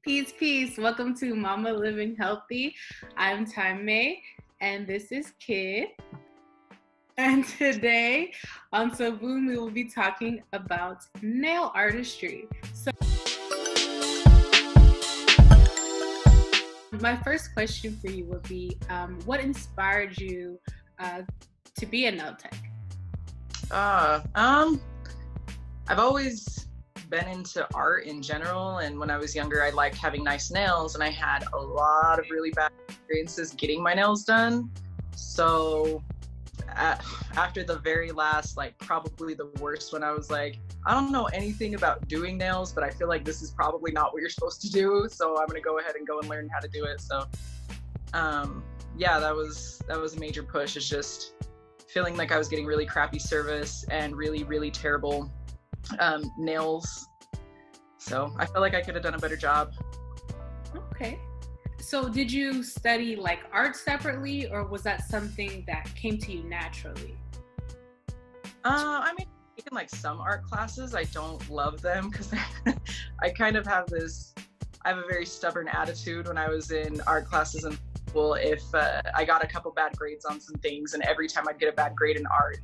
Peace, peace. Welcome to Mama Living Healthy. I'm Tymay, and this is Kid. And today on So Boom, we will be talking about nail artistry. So, my first question for you would be, what inspired you to be a nail tech? I've always been into art in general, and when I was younger I liked having nice nails, and I had a lot of really bad experiences getting my nails done. So after the very last, like probably the worst one, I was like, I don't know anything about doing nails, but I feel like this is probably not what you're supposed to do, so I'm gonna go ahead and go and learn how to do it. So yeah, that was a major push. It's just feeling like I was getting really crappy service and really terrible nails. So I felt like I could have done a better job. Okay. So did you study like art separately, or was that something that came to you naturally? I mean, taken like some art classes. I don't love them because I kind of have I have a very stubborn attitude. When I was in art classes in school, if I got a couple bad grades on some things, and every time I'd get a bad grade in art,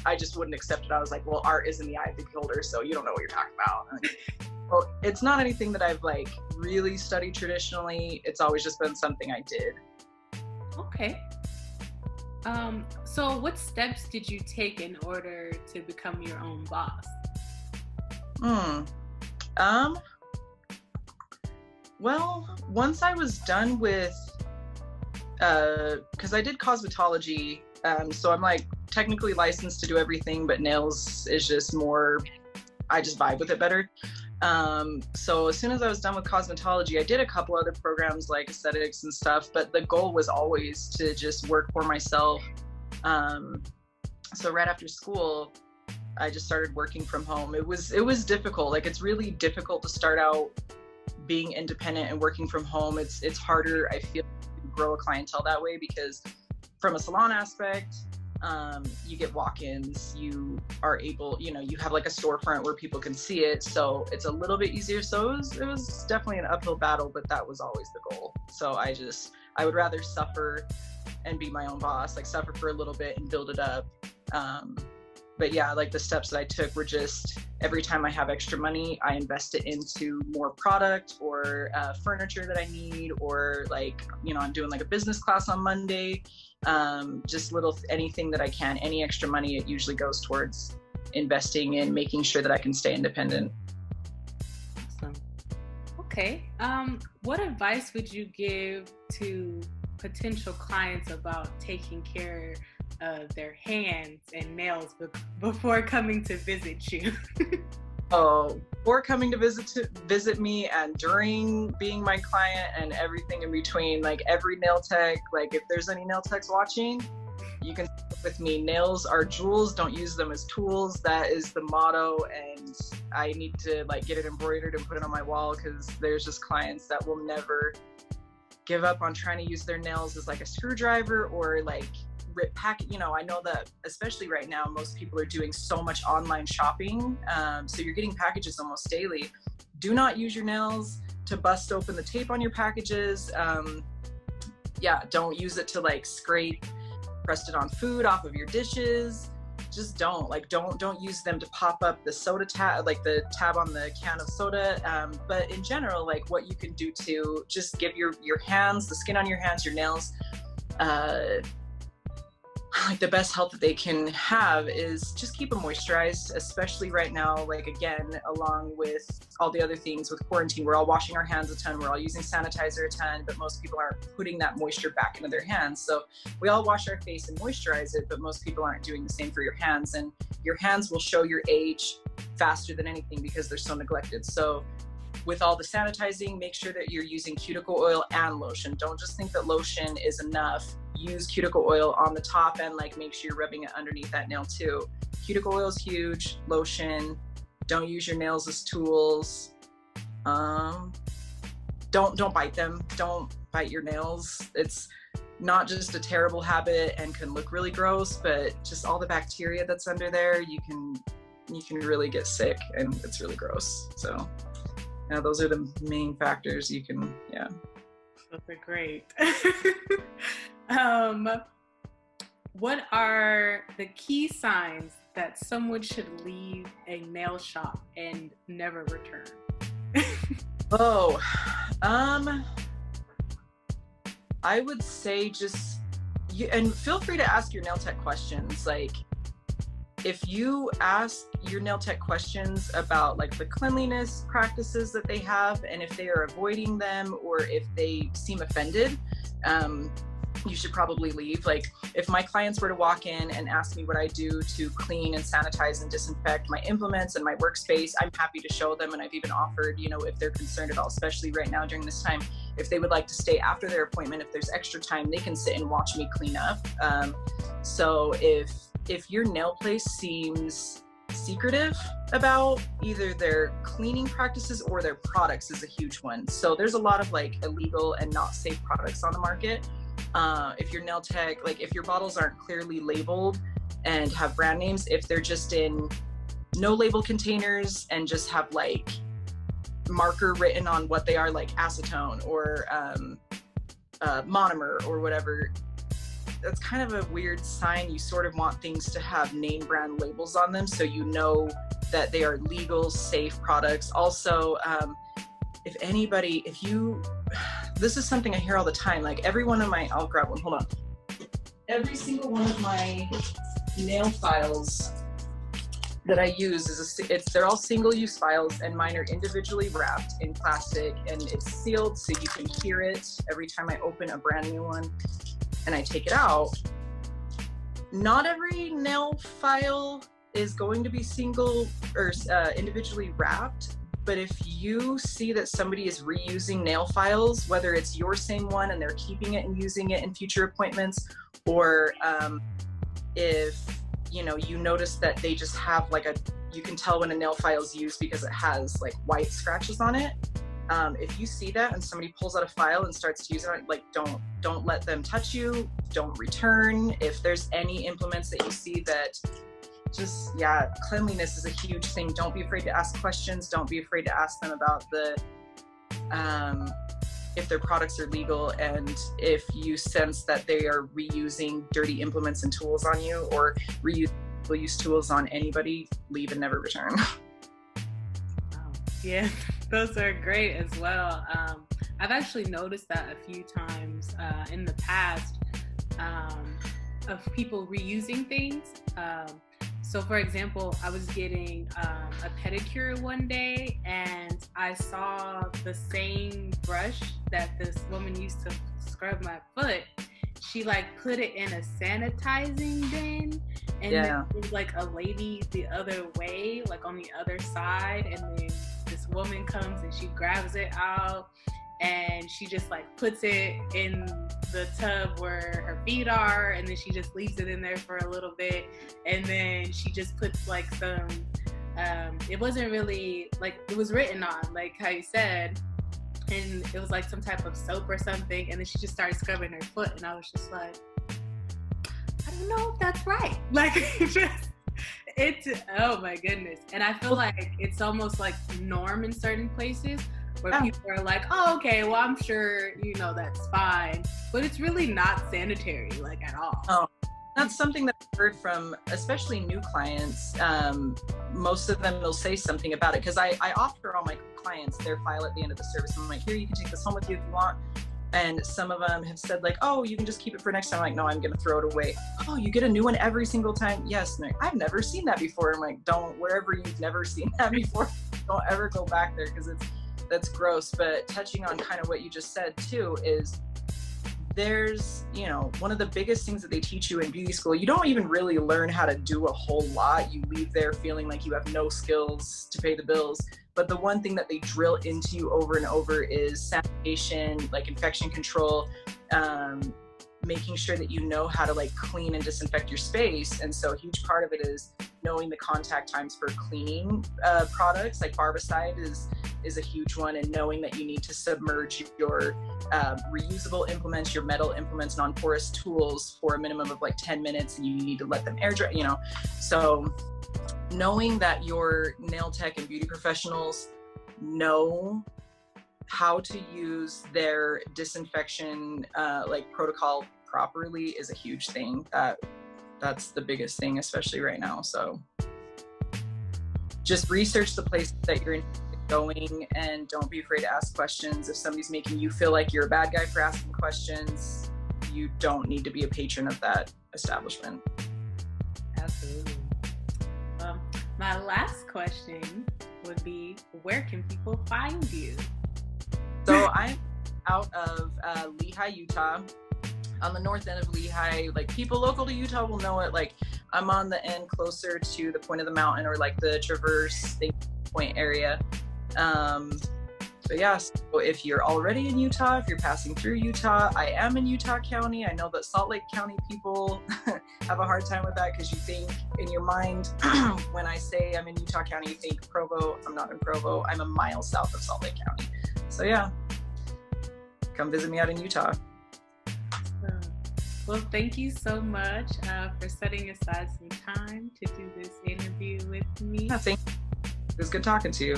I just wouldn't accept it. I was like, well, art is in the eye of the beholder, so you don't know what you're talking about. Well, it's not anything that I've like really studied traditionally. It's always just been something I did. Okay. So what steps did you take in order to become your own boss? Well, once I was done with, because I did cosmetology, so I'm like technically licensed to do everything, but nails is just more, I just vibe with it better. So as soon as I was done with cosmetology, I did a couple other programs like aesthetics and stuff, but the goal was always to just work for myself. So right after school, I just started working from home. It was difficult. Like, it's really difficult to start out being independent and working from home. It's harder, I feel, to grow a clientele that way, because from a salon aspect, you get walk-ins, you are able, you have like a storefront where people can see it, so it's a little bit easier. So it was definitely an uphill battle, but that was always the goal. So I would rather suffer and be my own boss, like suffer for a little bit and build it up. But yeah, like the steps that I took were just, every time I have extra money, I invest it into more product or furniture that I need, or like, I'm doing like a business class on Monday. Just anything that I can, any extra money, it usually goes towards investing in making sure that I can stay independent. Awesome. Okay. What advice would you give to potential clients about taking care of their hands and nails before coming to visit you? Before coming to visit me, and during being my client, and everything in between, like every nail tech, like if there's any nail techs watching, you can stick with me. Nails are jewels, don't use them as tools. That is the motto, and I need to like get it embroidered and put it on my wall, because there's just clients that will never give up on trying to use their nails as like a screwdriver or like rip packet. I know that especially right now, most people are doing so much online shopping, so you're getting packages almost daily. Do not use your nails to bust open the tape on your packages. Yeah, don't use it to like scrape crusted on food off of your dishes. Just don't use them to pop up the soda tab, like the tab on the can of soda. But in general, like what you can do to just give your hands, the skin on your hands, your nails, like the best health that they can have is just keep them moisturized, especially right now. Like, again, along with all the other things with quarantine, we're all washing our hands a ton, we're all using sanitizer a ton, but most people aren't putting that moisture back into their hands. So we all wash our face and moisturize it, but most people aren't doing the same for your hands, and your hands will show your age faster than anything because they're so neglected. So with all the sanitizing, make sure that you're using cuticle oil and lotion. Don't just think that lotion is enough. Use cuticle oil on the top, and like make sure you're rubbing it underneath that nail too. Cuticle oil is huge. Lotion. Don't use your nails as tools. Don't bite them. Don't bite your nails. It's not just a terrible habit and can look really gross, but just all the bacteria that's under there, you can really get sick, and it's really gross. So Yeah, those are the main factors you can, yeah. Those are great. What are the key signs that someone should leave a nail shop and never return? I would say and feel free to ask your nail tech questions. Like, if you ask your nail tech questions about like the cleanliness practices that they have, and if they are avoiding them or if they seem offended, you should probably leave. Like, if my clients were to walk in and ask me what I do to clean and sanitize and disinfect my implements and my workspace, I'm happy to show them. And I've even offered, you know, if they're concerned at all, especially right now during this time, if they would like to stay after their appointment, if there's extra time, they can sit and watch me clean up. So if your nail place seems secretive about either their cleaning practices or their products, is a huge one. So there's a lot of like illegal and not safe products on the market. If your nail tech, like if your bottles aren't clearly labeled and have brand names, if they're just in no label containers and just have like marker written on what they are, like acetone or monomer or whatever, that's kind of a weird sign. You sort of want things to have name brand labels on them so you know that they are legal, safe products. Also, this is something I hear all the time, like every one of my, I'll grab one, hold on. Every single one of my nail files that I use they're all single-use files, and mine are individually wrapped in plastic, and it's sealed so you can hear it every time I open a brand new one and I take it out. Not every nail file is going to be single or individually wrapped, but if you see that somebody is reusing nail files, whether it's your same one and they're keeping it and using it in future appointments, or if you notice that they just have like you can tell when a nail file is used because it has like white scratches on it. If you see that and somebody pulls out a file and starts to use it, like don't let them touch you, don't return. If there's any implements that you see that cleanliness is a huge thing. Don't be afraid to ask questions. Don't be afraid to ask them about if their products are legal, and if you sense that they are reusing dirty implements and tools on you, or use tools on anybody, leave and never return. Yeah, those are great as well. I've actually noticed that a few times in the past of people reusing things. So for example, I was getting a pedicure one day, and I saw the same brush that this woman used to scrub my foot. She like put it in a sanitizing bin, and then there was like a lady the other way, like on the other side, and then this woman comes and she grabs it out and she just like puts it in the tub where her feet are, and then she just leaves it in there for a little bit, and then she just puts like some it wasn't really like, it was written on like how you said, and it was like some type of soap or something, and then she just started scrubbing her foot, and I was just like, I don't know if that's right. Like it's oh my goodness. And I feel like it's almost like norm in certain places where people are like, oh, okay, well, I'm sure, that's fine. But it's really not sanitary, like, at all. Oh, that's something that I've heard from, especially new clients. Most of them will say something about it, because I offer all my clients their file at the end of the service. I'm like, here, you can take this home with you if you want. And some of them have said like, oh, you can just keep it for next time. I'm like, no, I'm going to throw it away. Oh, you get a new one every single time? Yes. Like, I've never seen that before. I'm like, wherever you've never seen that before, don't ever go back there, because that's gross. But touching on kind of what you just said too, is there's, one of the biggest things that they teach you in beauty school, you don't even really learn how to do a whole lot. You leave there feeling like you have no skills to pay the bills. But the one thing that they drill into you over and over is sanitation, like infection control, making sure that you know how to like clean and disinfect your space. And so a huge part of it is knowing the contact times for cleaning products, like barbicide is a huge one, and knowing that you need to submerge your reusable implements, your metal implements, non-porous tools for a minimum of like 10 minutes, and you need to let them air dry, So knowing that your nail tech and beauty professionals know how to use their disinfection like protocol properly is a huge thing. That's the biggest thing, especially right now. So just research the place that you're going, and don't be afraid to ask questions. If somebody's making you feel like you're a bad guy for asking questions, you don't need to be a patron of that establishment. Absolutely. My last question would be, where can people find you? So I'm out of Lehi, Utah, on the north end of Lehi. Like, people local to Utah will know it. Like, I'm on the end closer to the point of the mountain, or like the Traverse Point area. So yeah, so if you're already in Utah, if you're passing through Utah, I am in Utah County. I know that Salt Lake County people have a hard time with that, because you think in your mind, when I say I'm in Utah County, you think Provo. I'm not in Provo. I'm a mile south of Salt Lake County. So yeah, come visit me out in Utah. Well, thank you so much for setting aside some time to do this interview with me. Yeah, thank you. It was good talking to you.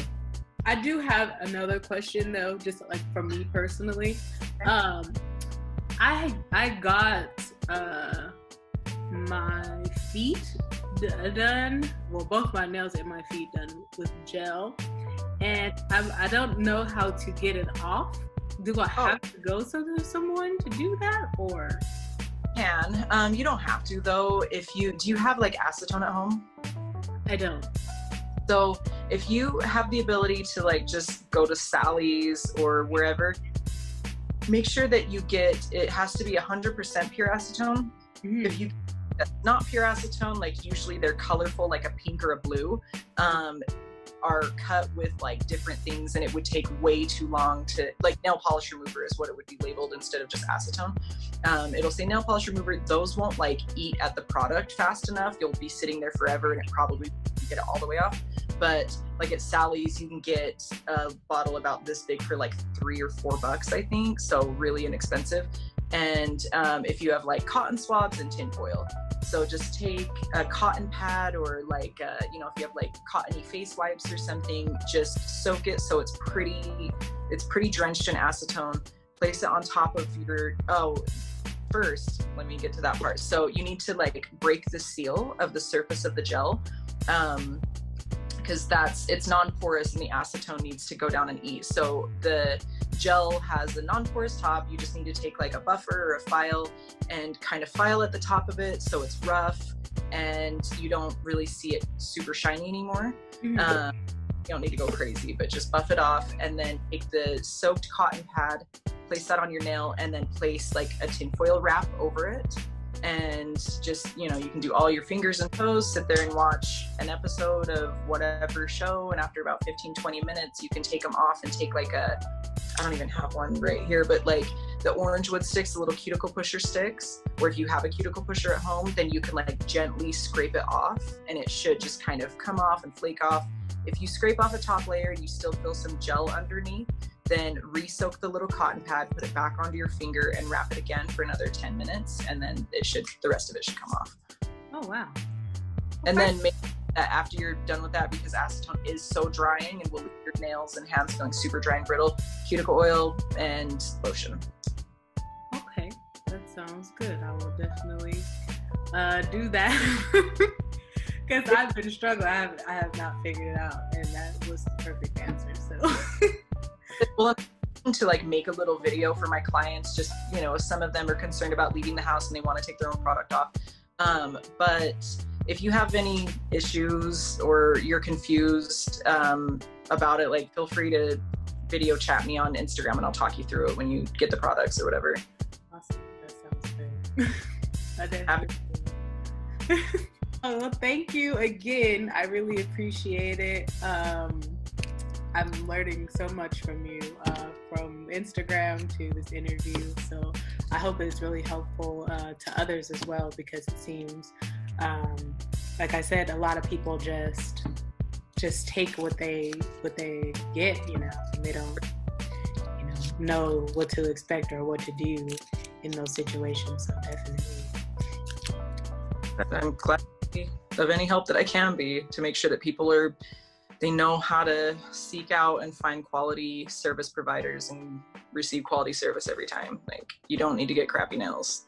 I do have another question though, just like from me personally. I got my feet done, well, both my nails and my feet done with gel, and I don't know how to get it off. Do I have to go to someone to do that, or? You don't have to though. Do you have like acetone at home? I don't. So if you have the ability to like just go to Sally's or wherever, make sure that you it has to be 100% pure acetone. Mm-hmm. If you not pure acetone, like usually they're colorful, like a pink or a blue, are cut with like different things, and it would take way too long to, like, nail polish remover is what it would be labeled instead of just acetone. It'll say nail polish remover. Those won't like eat at the product fast enough. You'll be sitting there forever, and it probably won't get it all the way off. But like at Sally's, you can get a bottle about this big for like $3 or $4, I think. So really inexpensive. And if you have like cotton swabs and tin foil, so just take a cotton pad, or like, if you have like cottony face wipes or something, just soak it so it's pretty drenched in acetone. Place it on top of first, let me get to that part. So you need to like break the seal of the surface of the gel, because it's non-porous and the acetone needs to go down and eat. So the gel has a non-porous top. You just need to take like a buffer or a file and kind of file at the top of it so it's rough and you don't really see it super shiny anymore. Mm-hmm. You don't need to go crazy, but just buff it off, and then take the soaked cotton pad, place that on your nail, and then place like a tinfoil wrap over it. And just, you can do all your fingers and toes, sit there and watch an episode of whatever show. And after about 15-20 minutes, you can take them off and take like I don't even have one right here, but like the orange wood sticks, the little cuticle pusher sticks, or if you have a cuticle pusher at home, then you can like gently scrape it off, and it should just kind of come off and flake off. If you scrape off a top layer and you still feel some gel underneath, then re-soak the little cotton pad, put it back onto your finger, and wrap it again for another 10 minutes, and then the rest of it should come off. Oh, wow. Okay. And then make that after you're done with that, because acetone is so drying and will leave your nails and hands feeling super dry and brittle, cuticle oil and lotion. Okay, that sounds good. I will definitely do that. Because I've been struggling. I have not figured it out, and that was the perfect answer. So. Well, to like make a little video for my clients, just, some of them are concerned about leaving the house and they want to take their own product off. But if you have any issues or you're confused about it, like, feel free to video chat me on Instagram and I'll talk you through it when you get the products or whatever. Awesome. That sounds good. Well, thank you again. I really appreciate it. I'm learning so much from you, from Instagram to this interview. So I hope it's really helpful to others as well, because it seems, like I said, a lot of people just take what they get, and they don't, know what to expect or what to do in those situations. So definitely. I'm glad of any help that I can be to make sure that people are they know how to seek out and find quality service providers and receive quality service every time. Like, you don't need to get crappy nails.